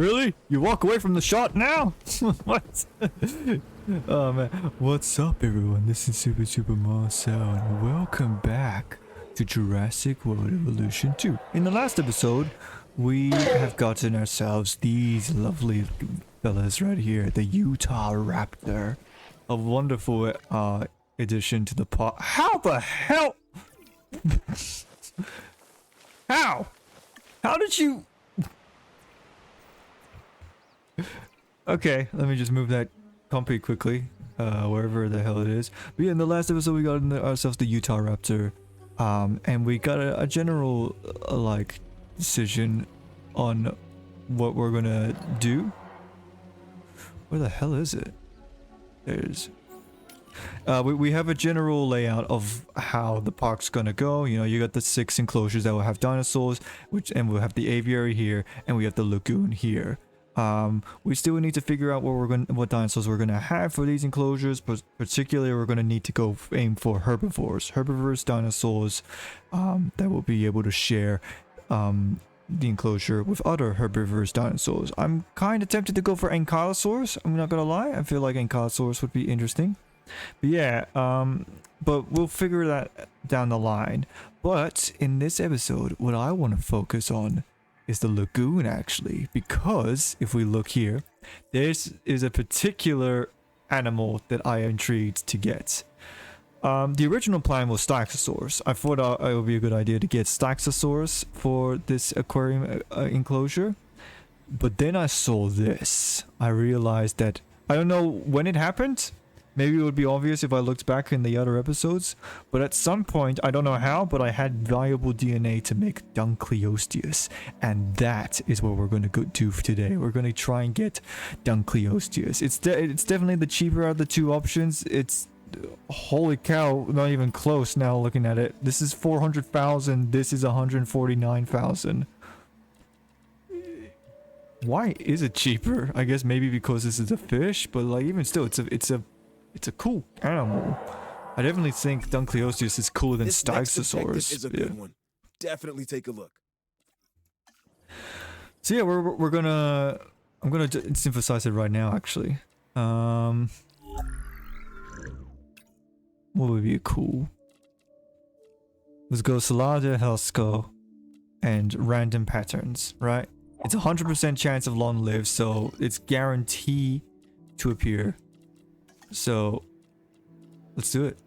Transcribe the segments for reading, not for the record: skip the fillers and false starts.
Really? You walk away from the shot now? What? Oh man. What's up everyone? This is Super Marcel and welcome back to Jurassic World Evolution 2. In the last episode, we have gotten ourselves these lovely fellas right here. The Utah Raptor. A wonderful addition to the pot. How the hell? How? How did you... Okay, let me just move that compy quickly, wherever the hell it is. But yeah, in the last episode we got ourselves the Utah Raptor, and we got a general, like, decision on what we're gonna do. Where the hell is it? There's... we have a general layout of how the park's gonna go. You know, you got the 6 enclosures that will have dinosaurs, and we'll have the aviary here, and we have the lagoon here. We still need to figure out what dinosaurs we're gonna have for these enclosures, but particularly we're gonna need to go aim for herbivorous dinosaurs that will be able to share the enclosure with other herbivorous dinosaurs. I'm kind of tempted to go for ankylosaurs. I'm not gonna lie, I feel like ankylosaurs would be interesting. But yeah, but we'll figure that down the line. But in this episode, what I want to focus on is the lagoon, actually, because if we look here, this is a particular animal that I am intrigued to get. The original plan was Styxosaurus. I thought it would be a good idea to get Styxosaurus for this aquarium enclosure, but then I saw this. I realized that, I don't know when it happened. Maybe it would be obvious if I looked back in the other episodes, but at some point, I don't know how, but I had valuable DNA to make Dunkleosteus, and that is what we're going to go do today. We're going to try and get Dunkleosteus. It's definitely the cheaper out of the two options. It's, holy cow, not even close now looking at it. This is 400,000, this is 149,000. Why is it cheaper? I guess maybe because this is a fish, but like even still, it's a cool animal. I definitely think Dunkleosteus is cooler than Styxosaurus. This is a good one. Definitely take a look. So yeah, I'm gonna synthesize it right now. Actually, what would be cool? Let's go Salada, Hellskull, and random patterns. Right? It's 100% chance of long live, so it's guaranteed to appear. So, let's do it.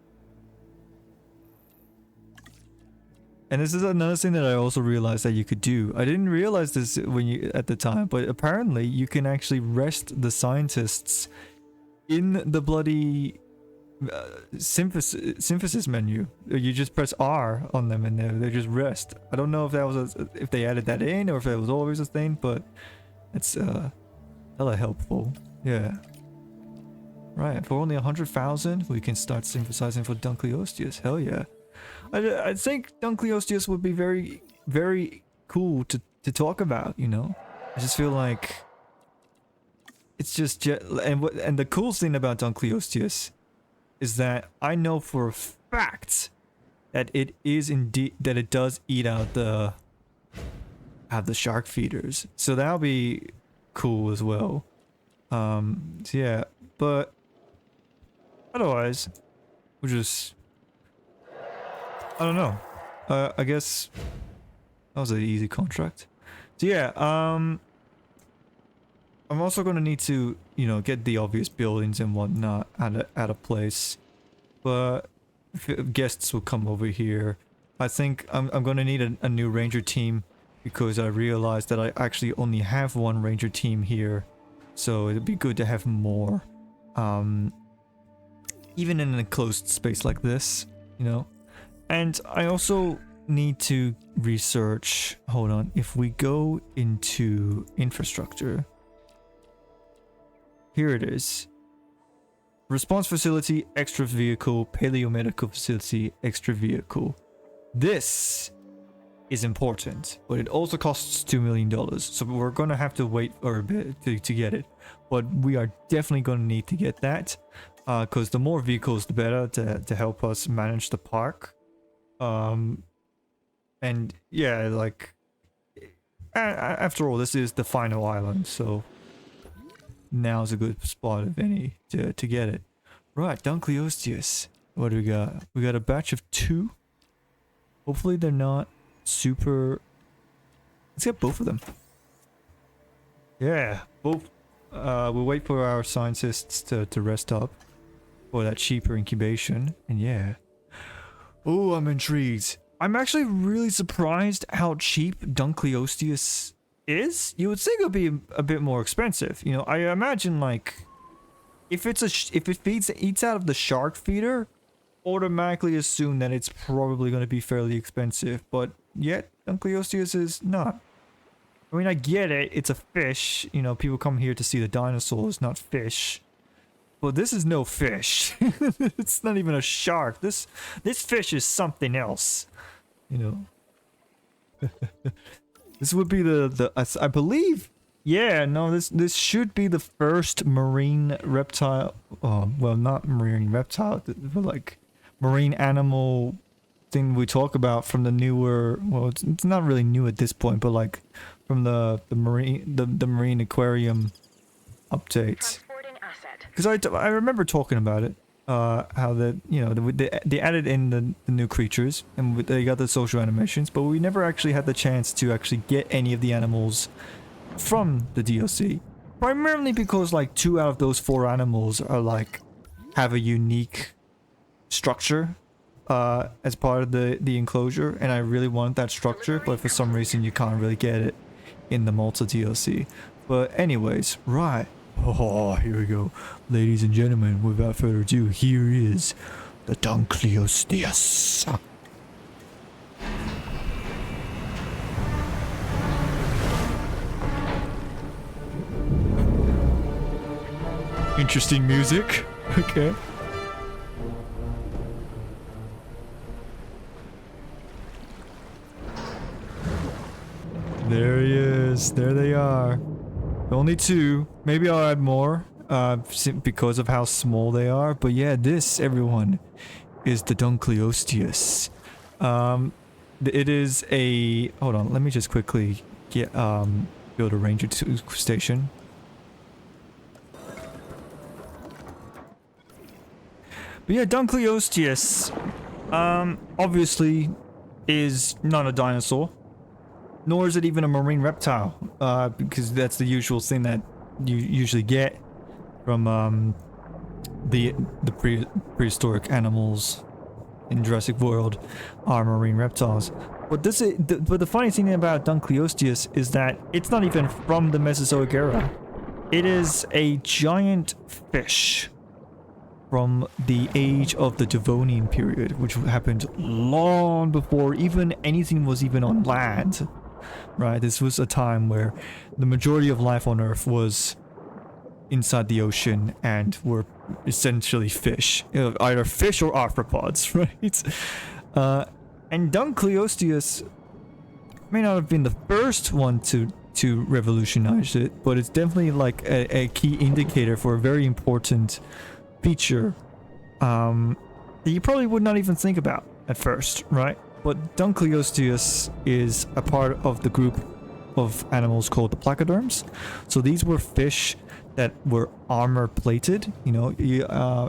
And this is another thing that I also realized that you could do. I didn't realize this at the time, but apparently you can actually rest the scientists in the bloody synthesis menu. You just press R on them and they just rest. I don't know if that was if they added that in or if it was always a thing, but it's hella helpful. Yeah. Right, for only 100,000, we can start synthesizing for Dunkleosteus. Hell yeah. I think Dunkleosteus would be very, very cool to talk about, you know? I just feel like it's just... And the cool thing about Dunkleosteus is that I know for a fact that it is indeed... that it does eat out the shark feeders. So that'll be cool as well. So yeah, but... otherwise, we'll just... I don't know. I guess that was an easy contract. So yeah, I'm also gonna need to, you know, get the obvious buildings and whatnot at a place. But if guests will come over here, I think I'm gonna need a new ranger team because I realized that I actually only have one ranger team here. So it'd be good to have more. Even in an enclosed space like this, you know. And I also need to research, hold on, if we go into infrastructure, here it is. Response facility, extra vehicle, paleomedical facility, extra vehicle. This is important, but it also costs $2 million. So we're going to have to wait for a bit to get it. But we are definitely going to need to get that. Because the more vehicles, the better to help us manage the park. And yeah, like after all, this is the final island, so now's a good spot, if any, to get it. Right, Dunkleosteus. What do we got? We got a batch of 2. Hopefully they're not super... Let's get both of them. Yeah, both. We'll wait for our scientists to rest up for that cheaper incubation, and yeah. Oh, I'm intrigued. I'm actually really surprised how cheap Dunkleosteus is. You would think it would be a bit more expensive. You know, I imagine like if it eats out of the shark feeder, automatically assume that it's probably going to be fairly expensive. But yet Dunkleosteus is not. I mean, I get it. It's a fish. You know, people come here to see the dinosaurs, not fish. But this is no fish. It's not even a shark. This fish is something else. You know. This would be I believe. Yeah, no, this should be the first marine reptile. Well, not marine reptile, but like marine animal thing we talk about from the newer. Well, it's not really new at this point, but like from the marine aquarium updates. Because I remember talking about it, how they added in the new creatures and they got the social animations, but we never actually had the chance to actually get any of the animals from the DLC. Primarily because like 2 out of those 4 animals are like have a unique structure as part of the enclosure, and I really want that structure, but for some reason you can't really get it in the Malta DLC. But anyways, right. Oh, here we go. Ladies and gentlemen, without further ado, here is the Dunkleosteus. Interesting music. Okay. There he is. There they are. Only 2. Maybe I'll add more because of how small they are. But yeah, this, everyone, is the Dunkleosteus. It is a... Hold on, let me just quickly get build a ranger station. But yeah, Dunkleosteus, obviously, is not a dinosaur. Nor is it even a marine reptile, because that's the usual thing that you usually get from the prehistoric animals in Jurassic World are marine reptiles. But the funny thing about Dunkleosteus is that it's not even from the Mesozoic era. It is a giant fish from the age of the Devonian period, which happened long before even anything was even on land. Right, this was a time where the majority of life on Earth was inside the ocean and were essentially fish, either fish or arthropods, right? And Dunkleosteus may not have been the first one to revolutionize it, but it's definitely like a key indicator for a very important feature that you probably would not even think about at first, right? But Dunkleosteus is a part of the group of animals called the placoderms. So these were fish that were armor plated, you know,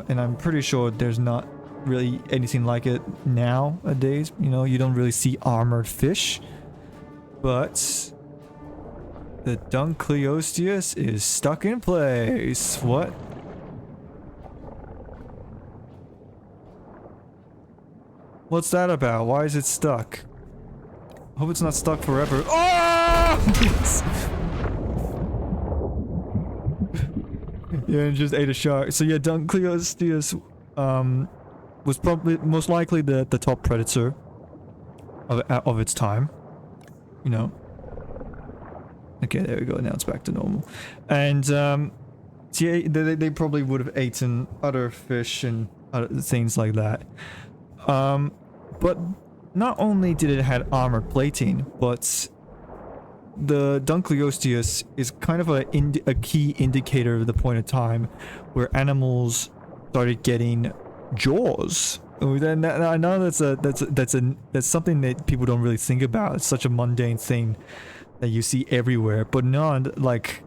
and I'm pretty sure there's not really anything like it nowadays. You know, you don't really see armored fish. But the Dunkleosteus is stuck in place. What? What's that about? Why is it stuck? Hope it's not stuck forever. Oh! Yeah, it just ate a shark. So yeah, Dunkleosteus was probably most likely the top predator of its time. You know. Okay, there we go. Now it's back to normal. And so yeah, they probably would have eaten other fish and other things like that. But not only did it have armor plating, but the Dunkleosteus is kind of a key indicator of the point of time where animals started getting jaws. I know that's something that people don't really think about. It's such a mundane thing that you see everywhere, but not like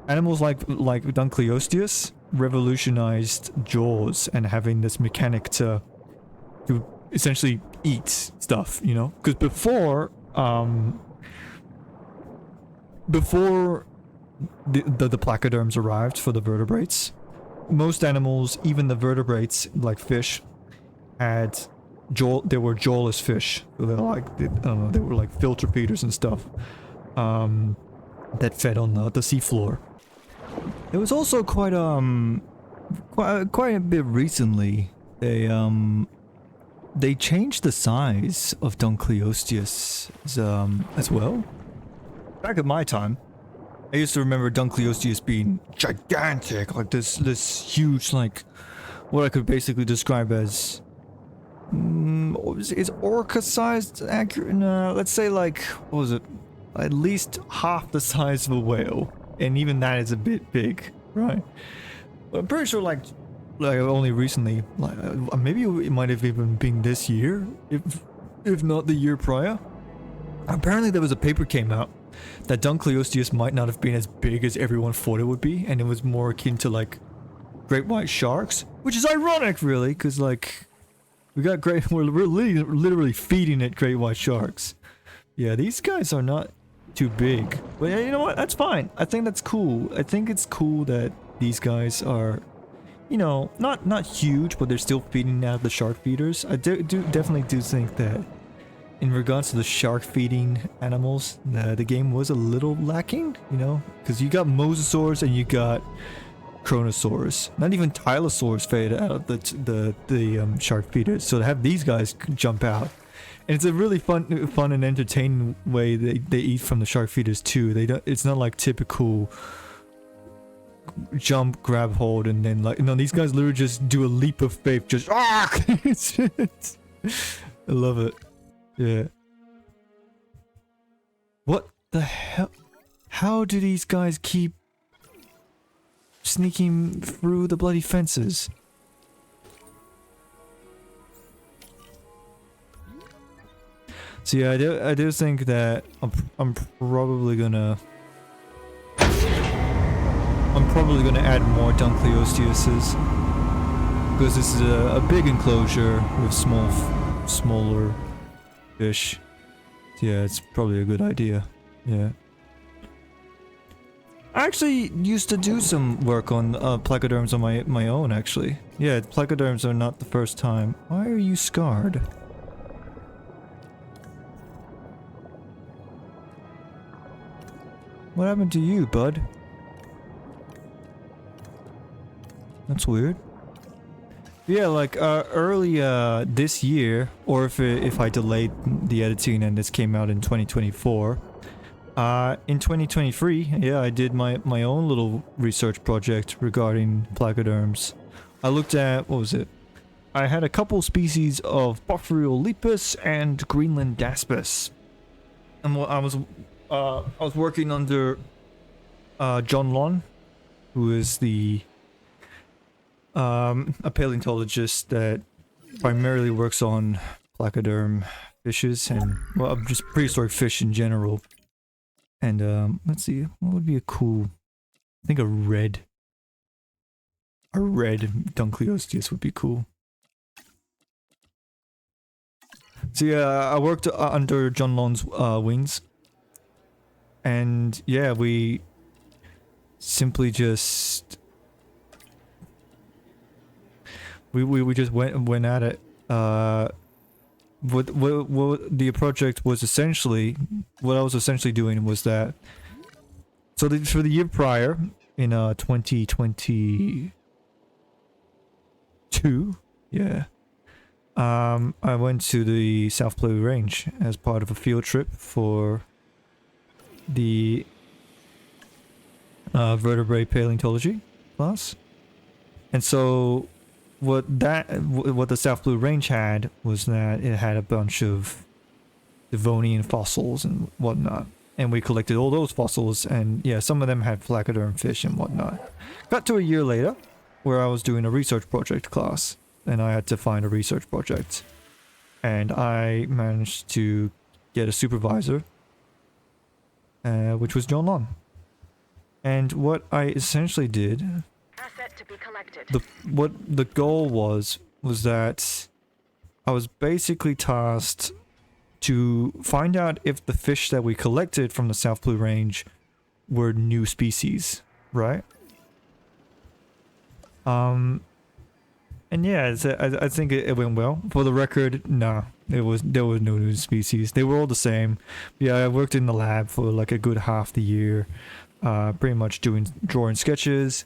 animals like Dunkleosteus revolutionized jaws and having this mechanic to essentially eat stuff, you know? Because before the placoderms arrived for the vertebrates, most animals, even the vertebrates like fish, had they were jawless fish. So they're like, I don't know, they were like filter feeders and stuff that fed on the seafloor. It was also quite a bit recently they changed the size of Dunkleosteus as well. Back at my time, I used to remember Dunkleosteus being gigantic, like this huge, like what I could basically describe as is orca sized accurate? No, let's say like, what was it? At least half the size of a whale, and even that is a bit big, right? But I'm pretty sure like only recently, like maybe it might have even been this year, if not the year prior. Apparently there was a paper came out that Dunkleosteus might not have been as big as everyone thought it would be, and it was more akin to like great white sharks, which is ironic really, because like we're literally feeding it great white sharks. Yeah, these guys are not too big, but yeah, you know what, that's fine. I think that's cool. I think it's cool that these guys are, you know, not huge, but they're still feeding out of the shark feeders. I definitely think that in regards to the shark feeding animals, the game was a little lacking, you know, because you got mosasaurs and you got Chronosaurs. Not even Tylosaurs fed out of the shark feeders. So to have these guys jump out, and it's a really fun and entertaining way they eat from the shark feeders too. They don't. It's not like typical jump, grab, hold, and then like no. These guys literally just do a leap of faith. Just I love it. Yeah. What the hell? How do these guys keep sneaking through the bloody fences? So yeah, I do think that I'm probably gonna add more Dunkleosteuses, because this is a big enclosure with smaller fish. Yeah, it's probably a good idea. Yeah. I actually used to do some work on placoderms on my own, actually. Yeah, placoderms are not the first time. Why are you scarred? What happened to you, bud? That's weird. Yeah, like early this year, or if I delayed the editing and this came out in 2024, in 2023, yeah, I did my own little research project regarding placoderms. I looked at, what was it? I had a couple species of Bothriolipus and Greenland Daspis, and I was working under John Lon, who is a paleontologist that primarily works on placoderm fishes and, well, just prehistoric fish in general. And let's see, what would be a cool, I think a red Dunkleosteus would be cool. So yeah, I worked under John Lon's wings, and yeah, we simply just we just went at it. What the project was essentially, what I was essentially doing was that, so for the year prior, in 2022, yeah, I went to the South Blue Range as part of a field trip for the vertebrate paleontology class, and so what the South Blue Range had was that it had a bunch of Devonian fossils and whatnot, and we collected all those fossils, and yeah, some of them had placoderm fish and whatnot. Got to a year later, where I was doing a research project class, and I had to find a research project, and I managed to get a supervisor which was John Long. And what I essentially did, Asset to be collected. what the goal was that I was basically tasked to find out if the fish that we collected from the South Blue Range were new species, right? And yeah, I think it went well. For the record, no, there was no new species. They were all the same. Yeah, I worked in the lab for like a good half the year, pretty much drawing sketches,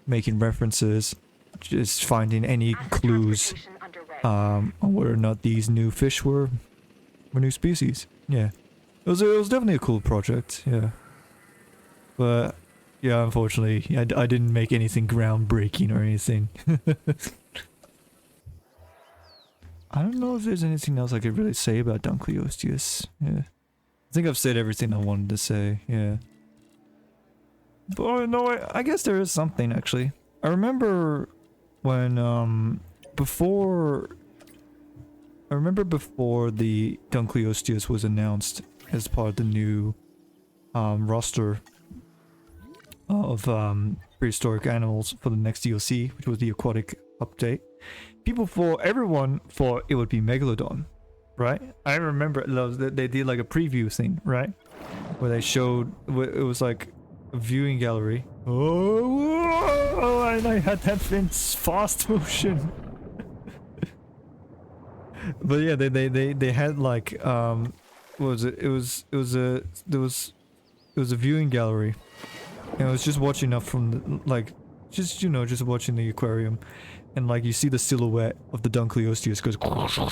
making references, just finding any clues on whether or not these new fish were new species. Yeah, it was definitely a cool project. Yeah, but yeah, unfortunately, I didn't make anything groundbreaking or anything. I don't know if there's anything else I could really say about Dunkleosteus. Yeah, I think I've said everything I wanted to say. Yeah, but no, I guess there is something actually. I remember when before the Dunkleosteus was announced as part of the new roster of prehistoric animals for the next DLC, which was the aquatic update. Everyone thought it would be Megalodon, right? I remember they did like a preview thing, right? Where they showed, it was like a viewing gallery. Oh, and I had that in fast motion. But yeah, they had like what was it? It was a viewing gallery, and I was just watching up from the, just watching the aquarium, and like you see the silhouette of the Dunkleosteus goes,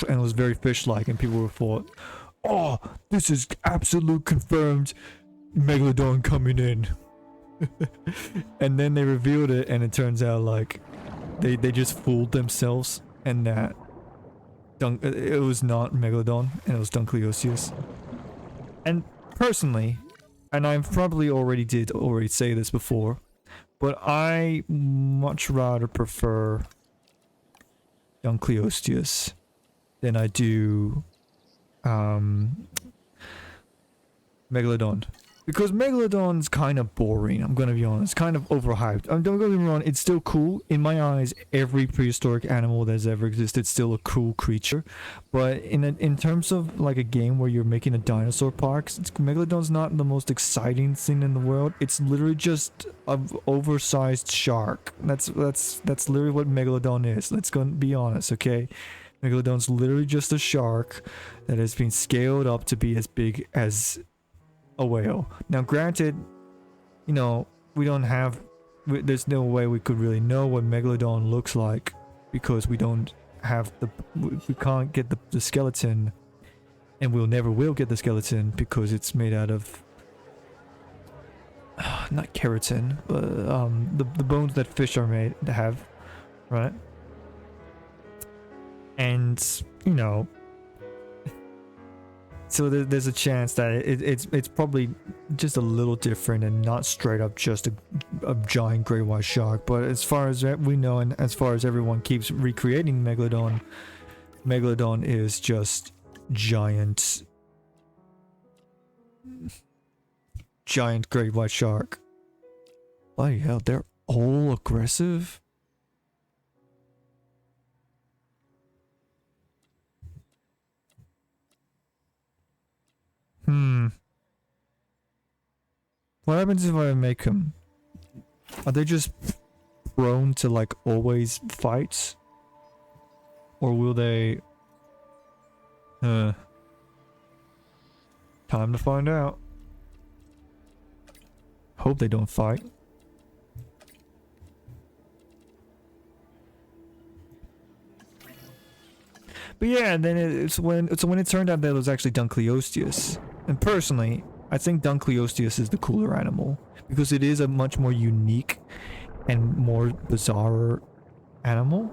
and it was very fish-like, and people were thought, oh, this is absolute confirmed Megalodon coming in. And then they revealed it, and it turns out like they just fooled themselves, and that it was not Megalodon, and it was Dunkleosteus. And personally, and I've probably already say this before, but I much rather prefer Dunkleosteus than I do Megalodon. Because Megalodon's kind of boring, I'm gonna be honest, kind of overhyped. Don't get me wrong, it's still cool. In my eyes, every prehistoric animal that's ever existed is still a cool creature. But in terms of like a game where you're making a dinosaur park, Megalodon's not the most exciting thing in the world. It's literally just an oversized shark. That's literally what Megalodon is. Let's go and be honest, okay? Megalodon's literally just a shark that has been scaled up to be as big as a whale. Now granted, you know, there's no way we could really know what Megalodon looks like because we can't get the skeleton, and we'll never will get the skeleton because it's made out of not keratin, but the bones that fish are made to have, right? And you know, so there's a chance that it's probably just a little different and not straight up just a giant great white shark. But as far as we know, and as far as everyone keeps recreating Megalodon is just giant great white shark. Bloody hell, they're all aggressive. What happens if I make them? Are they just prone to like always fight? Or will they... Time to find out. Hope they don't fight. But yeah, and then it's when it turned out that it was actually Dunkleosteus. And personally, I think Dunkleosteus is the cooler animal because it is a much more unique and more bizarre animal.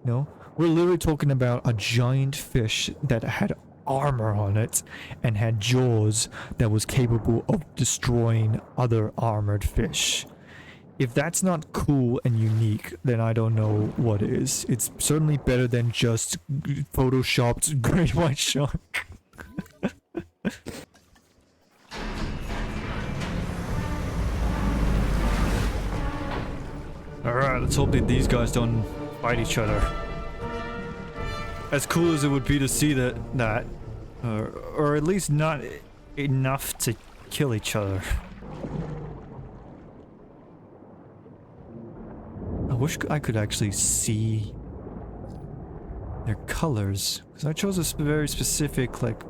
You know, we're literally talking about a giant fish that had armor on it and had jaws that was capable of destroying other armored fish. If that's not cool and unique, then I don't know what is. It's certainly better than just photoshopped great white shark. Alright, let's hope that these guys don't fight each other. As cool as it would be to see that, or at least not enough to kill each other. I wish I could actually see their colors, because I chose a very specific, like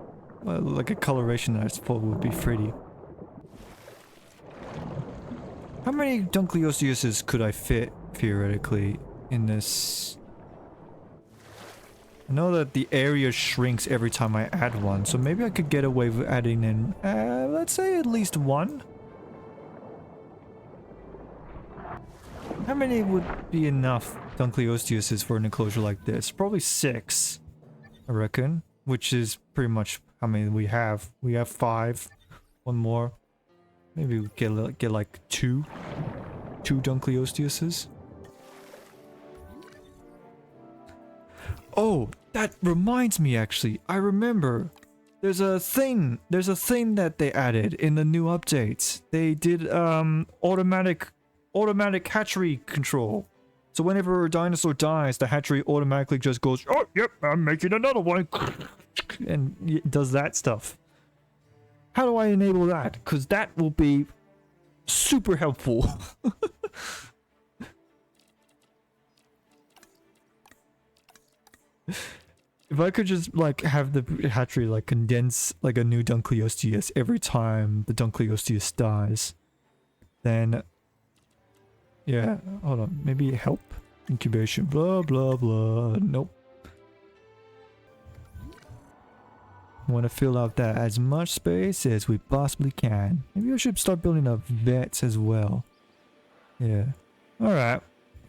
a coloration that I thought would be pretty. How many Dunkleosteuses could I fit, theoretically, in this? I know that the area shrinks every time I add one, so maybe I could get away with adding in, let's say at least one? How many would be enough Dunkleosteuses for an enclosure like this? Probably 6, I reckon, which is pretty much how many we have. We have 5, one more. Maybe we get like 2 Dunkleosteuses. Oh, that reminds me actually. I remember. There's a thing that they added in the new updates. They did automatic hatchery control. So whenever a dinosaur dies, the hatchery automatically just goes, "Oh, yep, I'm making another one." And it does that stuff. How do I enable that? Because that will be super helpful. If I could just like have the hatchery like condense like a new Dunkleosteus every time the Dunkleosteus dies, then yeah, hold on, maybe help incubation, blah blah blah. Nope. Want to fill out that as much space as we possibly can. Maybe I should start building up vets as well. Yeah. All right.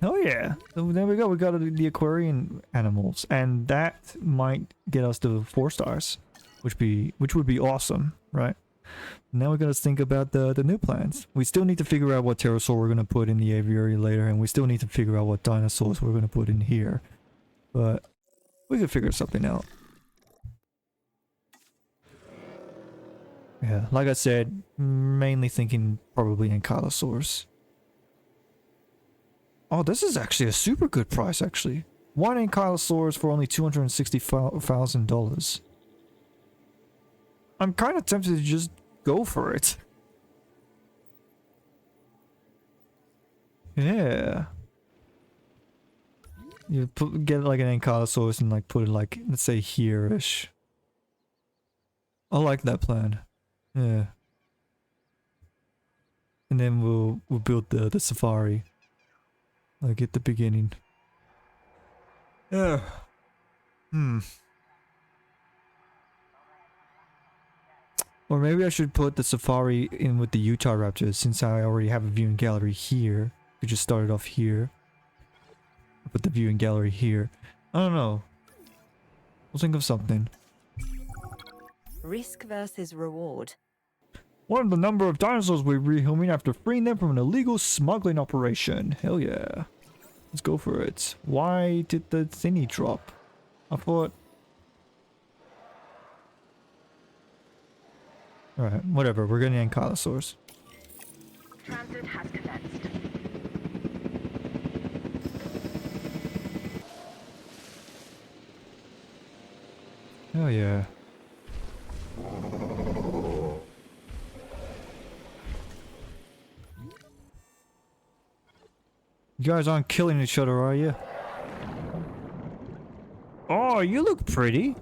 Oh yeah. So there we go. We got the aquarium animals, and that might get us to 4 stars, which would be awesome, right? Now we gotta think about the new plans. We still need to figure out what pterosaur we're gonna put in the aviary later, and we still need to figure out what dinosaurs we're gonna put in here. But we could figure something out. Yeah, like I said, mainly thinking probably ankylosaurs. Oh, this is actually a super good price, actually. 1 ankylosaurus for only $260,000. I'm kind of tempted to just go for it. Yeah. You get like an ankylosaurus and like put it like, let's say here-ish. I like that plan. Yeah. And then we'll build the safari. Like at the beginning. Yeah. Or maybe I should put the safari in with the Utah Raptors, since I already have a viewing gallery here. We just started off here. I'll put the viewing gallery here. I don't know. We'll think of something. Risk versus reward. One of the number of dinosaurs we're rehoming after freeing them from an illegal smuggling operation. Hell yeah. Let's go for it. Why did the thingy drop? I thought... Alright, whatever. We're getting ankylosaurs. Transit has commenced. Hell yeah. You guys aren't killing each other, are you? Oh, you look pretty.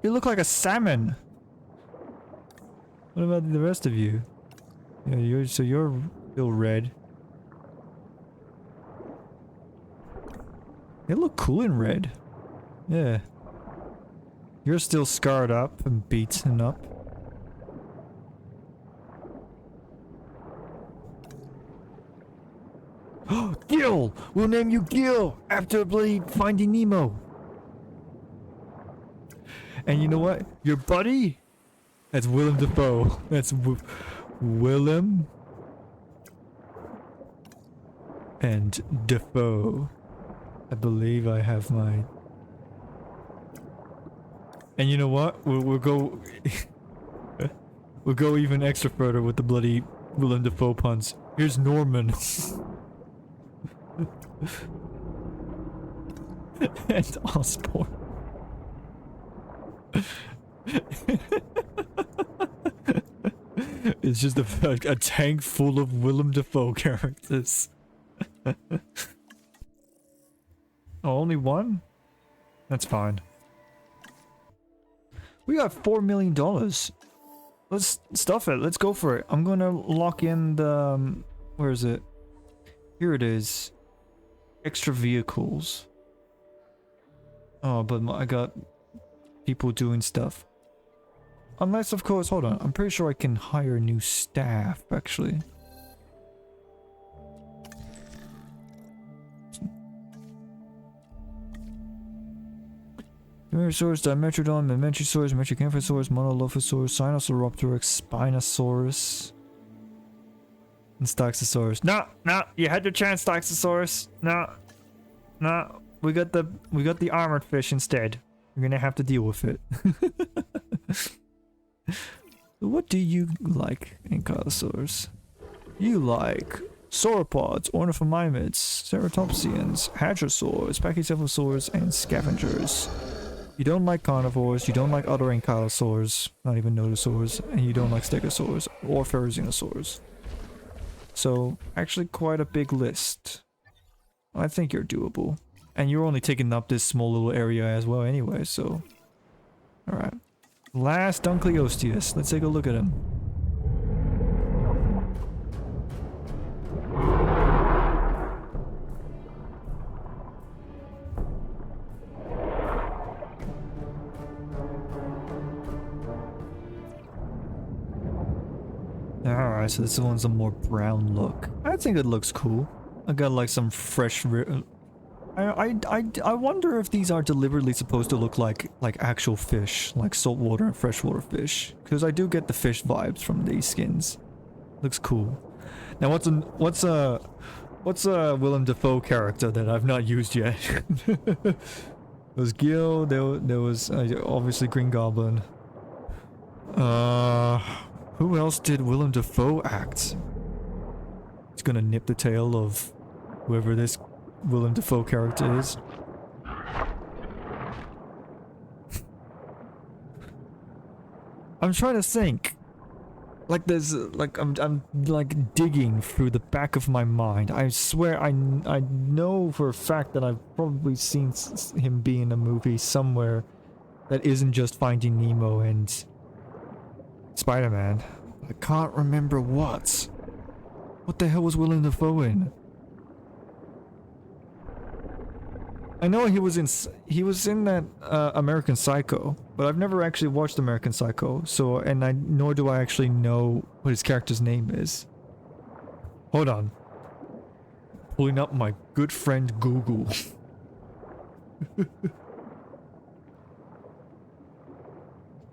You look like a salmon. What about the rest of you? Yeah, you're still red. They look cool in red. Yeah. You're still scarred up and beaten up. Gil! We'll name you Gil after bloody Finding Nemo. And you know what? Your buddy? That's Willem Dafoe. That's Willem and Dafoe. I believe I have my... And you know what? We'll go... we'll go even extra further with the bloody Willem Dafoe puns. Here's Norman. And Osborne. It's just a tank full of Willem Dafoe characters. Oh, only one? That's fine. We got $4 million. Let's stuff it. Let's go for it. I'm gonna lock in the... where is it? Here it is. Extra vehicles. Oh, but I got people doing stuff. Unless, of course, hold on. I'm pretty sure I can hire new staff, actually. Dimetrodon, Dimetrodon, Mementrosaurus, Metricamphosaurus, Monolophosaurus, Sinosauropteryx, Spinosaurus, and Styxosaurus. No, no, you had your chance, Styxosaurus. No, no, we got the armored fish instead. You're gonna have to deal with it. What do you like, Ankylosaurus? You like sauropods, ornithomimids, ceratopsians, hadrosaurs, pachycephalosaurs, and scavengers. You don't like carnivores, you don't like other ankylosaurs, not even nodosaurs, and you don't like stegosaurs or ferrozinosaurs. So, actually quite a big list. I think you're doable. And you're only taking up this small little area as well anyway, so... Alright. Last Dunkleosteus. Let's take a look at him. Alright, so this one's a more brown look. I think it looks cool. I got like some fresh... I wonder if these are deliberately supposed to look like actual fish, like saltwater and freshwater fish, because I do get the fish vibes from these skins. Looks cool. Now what's a Willem Dafoe character that I've not used yet? There was Gil. There was obviously Green Goblin. Who else did Willem Dafoe act? It's gonna nip the tail of whoever this Willem Dafoe character is. I'm trying to think. Like there's like I'm like digging through the back of my mind. I swear I know for a fact that I've probably seen him be in a movie somewhere that isn't just Finding Nemo and Spider-Man. I can't remember what. What the hell was Willem Dafoe in? I know he was in that American Psycho, but I've never actually watched American Psycho, so nor do I actually know what his character's name is. Hold on. Pulling up my good friend Google.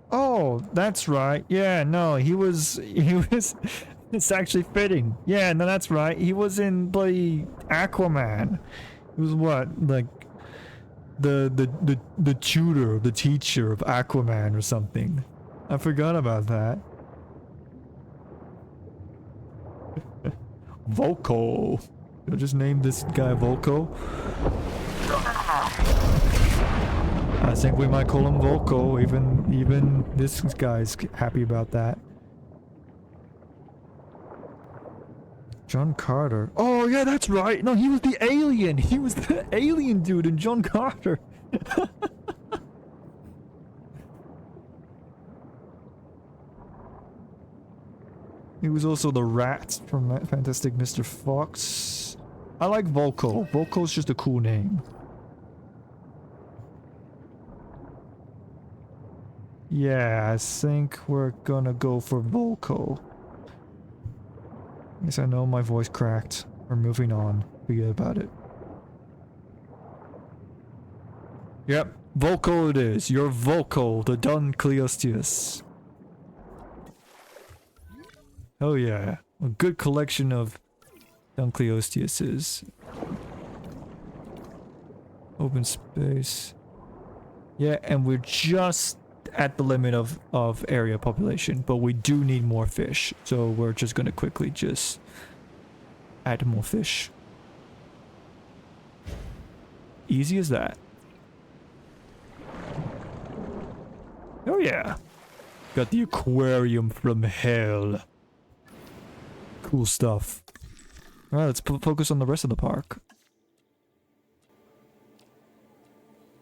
Oh, that's right. Yeah, no, he was it's actually fitting. Yeah, no, that's right. He was in bloody Aquaman. He was what, like the tutor, the teacher of Aquaman or something. I forgot about that. Volko. I'll just name this guy Volko. I think we might call him Volko. Even this guy's happy about that. John Carter. Oh yeah, that's right. No, he was the alien. He was the alien dude in John Carter. He was also the rat from Fantastic Mr. Fox. I like Volko. Volko's just a cool name. Yeah, I think we're gonna go for Volko. Yes, I know my voice cracked. We're moving on. Forget about it. Yep, Volko it is. You're Volko, the Dunkleosteus. Oh yeah, a good collection of Dunkleosteuses. Open space. Yeah, and we're just at the limit of area population, but we do need more fish, so we're just gonna quickly just add more fish. Easy as that. Oh yeah. Got the aquarium from hell. Cool stuff. Alright, let's focus on the rest of the park.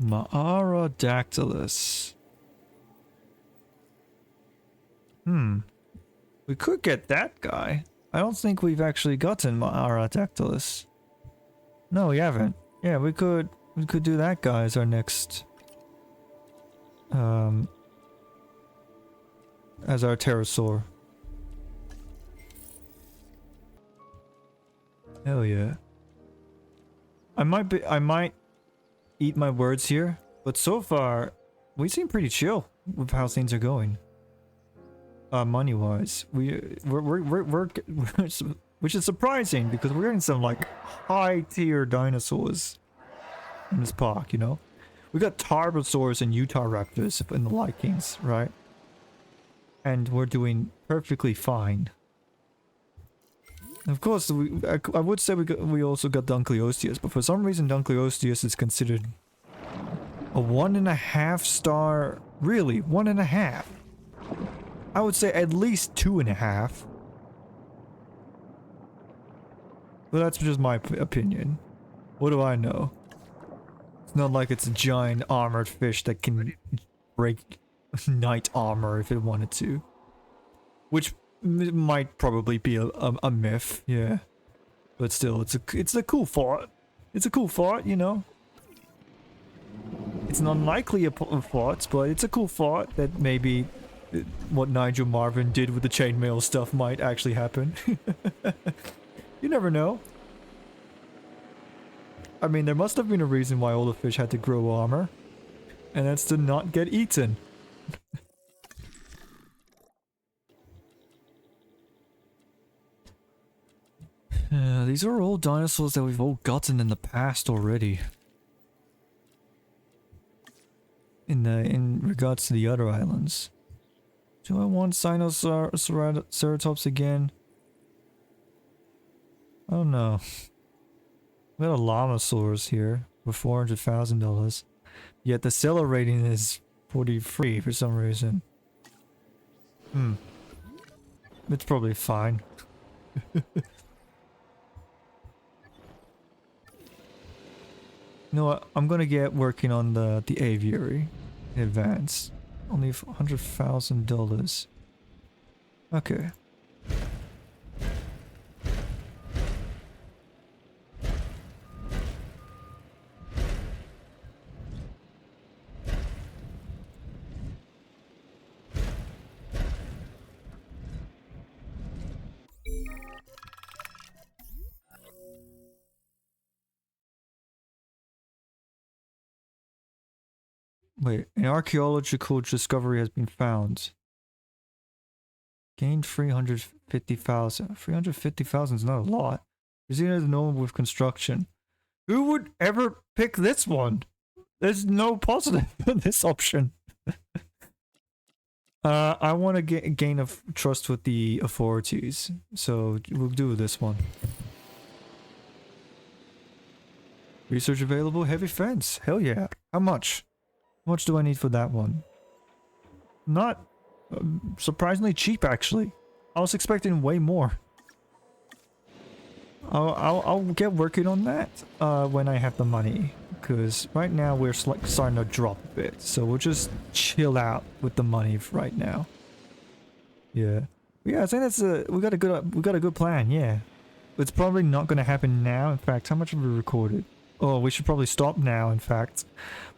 Maaradactylus. We could get that guy. I don't think we've actually gotten Maaradactylus. No, we haven't. Yeah, we could do that guy as our next as our pterosaur. Hell yeah. I might eat my words here, but so far we seem pretty chill with how things are going. Money wise, we're which is surprising because we're getting some like high tier dinosaurs in this park, you know. We got Tarbosaurs and Utahraptors in the Lycans, right? And we're doing perfectly fine. Of course, I would say we also got Dunkleosteus, but for some reason Dunkleosteus is considered a 1.5 star. Really, 1.5. I would say at least 2.5. But that's just my opinion. What do I know? It's not like it's a giant armored fish that can break knight armor if it wanted to. Which might probably be a myth, yeah. But still, it's a cool thought. It's a cool thought, you know. It's an unlikely thought, but it's a cool thought that maybe what Nigel Marvin did with the chainmail stuff might actually happen. You never know. I mean, there must have been a reason why all the fish had to grow armor. And that's to not get eaten. These are all dinosaurs that we've all gotten in the past already. In regards to the other islands. Do I want Ceratops again? I don't know. We got a Llamasaurus here for $400,000. Yet the seller rating is 43 for some reason. It's probably fine. You know what? I'm gonna get working on the aviary in advance. Only $100,000. Okay. Wait, an archaeological discovery has been found. Gained 350,000. 350,000 is not a lot. Resina is known with construction. Who would ever pick this one? There's no positive in this option. I want to gain of trust with the authorities, so we'll do this one. Research available, heavy fence. Hell yeah. How much? How much do I need for that one? Not surprisingly cheap, actually. I was expecting way more. I'll get working on that when I have the money, because right now we're like starting to drop a bit. So we'll just chill out with the money right now. Yeah, yeah. I think that's we got a good plan. Yeah, it's probably not going to happen now. In fact, how much have we recorded? Oh, we should probably stop now. In fact,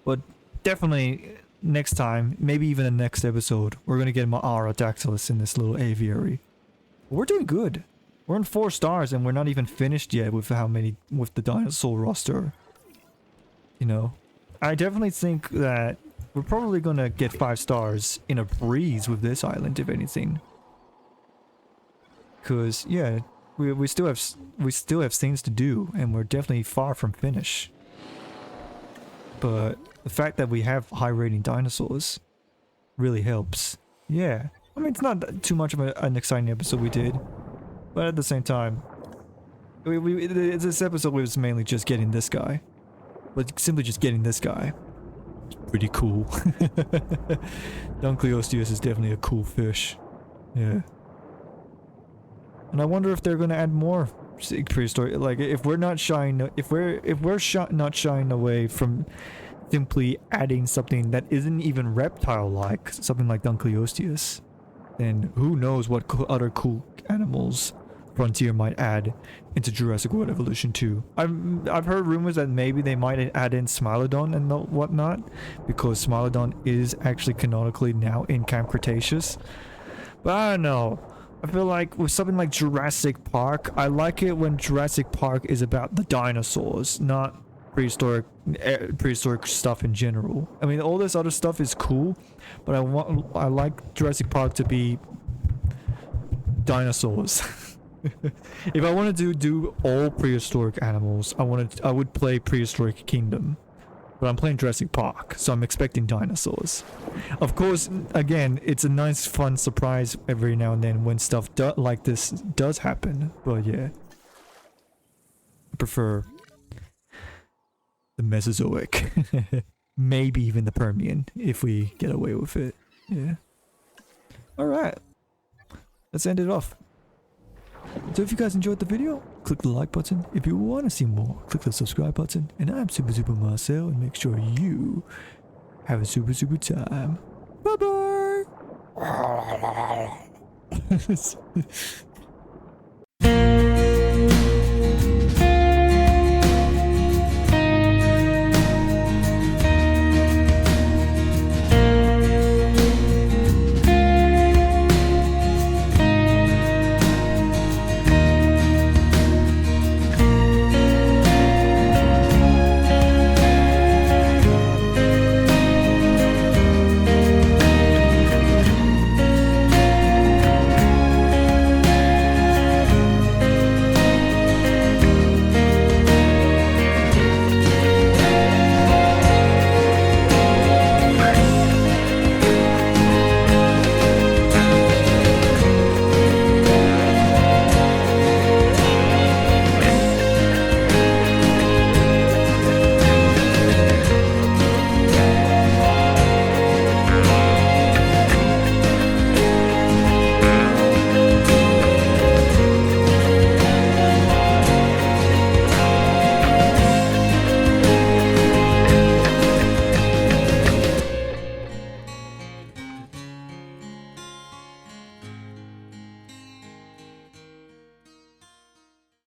but definitely next time, maybe even the next episode, we're gonna get Maaradactylus in this little aviary. We're doing good. We're on 4 stars and we're not even finished yet with with the dinosaur roster. You know, I definitely think that we're probably gonna get 5 stars in a breeze with this island, if anything. Cause yeah, we still have things to do, and we're definitely far from finish. But the fact that we have high rating dinosaurs really helps. Yeah, I mean, it's not too much of an exciting episode we did, but at the same time, this episode was mainly just getting this guy. but simply just getting this guy, it's pretty cool. Dunkleosteus is definitely a cool fish. Yeah. And I wonder if they're gonna add more prehistoric. Like, if we're not shying, not shying away from simply adding something that isn't even reptile-like, something like Dunkleosteus, then who knows what other cool animals Frontier might add into Jurassic World Evolution 2. I've heard rumors that maybe they might add in Smilodon and whatnot, because Smilodon is actually canonically now in Camp Cretaceous. But I don't know. I feel like with something like Jurassic Park, I like it when Jurassic Park is about the dinosaurs, not prehistoric stuff in general. I mean, all this other stuff is cool, but I like Jurassic Park to be dinosaurs. If I wanted to do all prehistoric animals, I would play Prehistoric Kingdom. But I'm playing Jurassic Park, so I'm expecting dinosaurs. Of course, again, it's a nice, fun surprise every now and then when stuff like this does happen. But yeah, I prefer the Mesozoic. Maybe even the Permian, if we get away with it. Yeah. Alright. Let's end it off. So if you guys enjoyed the video, click the like button. If you want to see more, click the subscribe button. And I'm Super Marcel, and make sure you have a super time. Bye bye!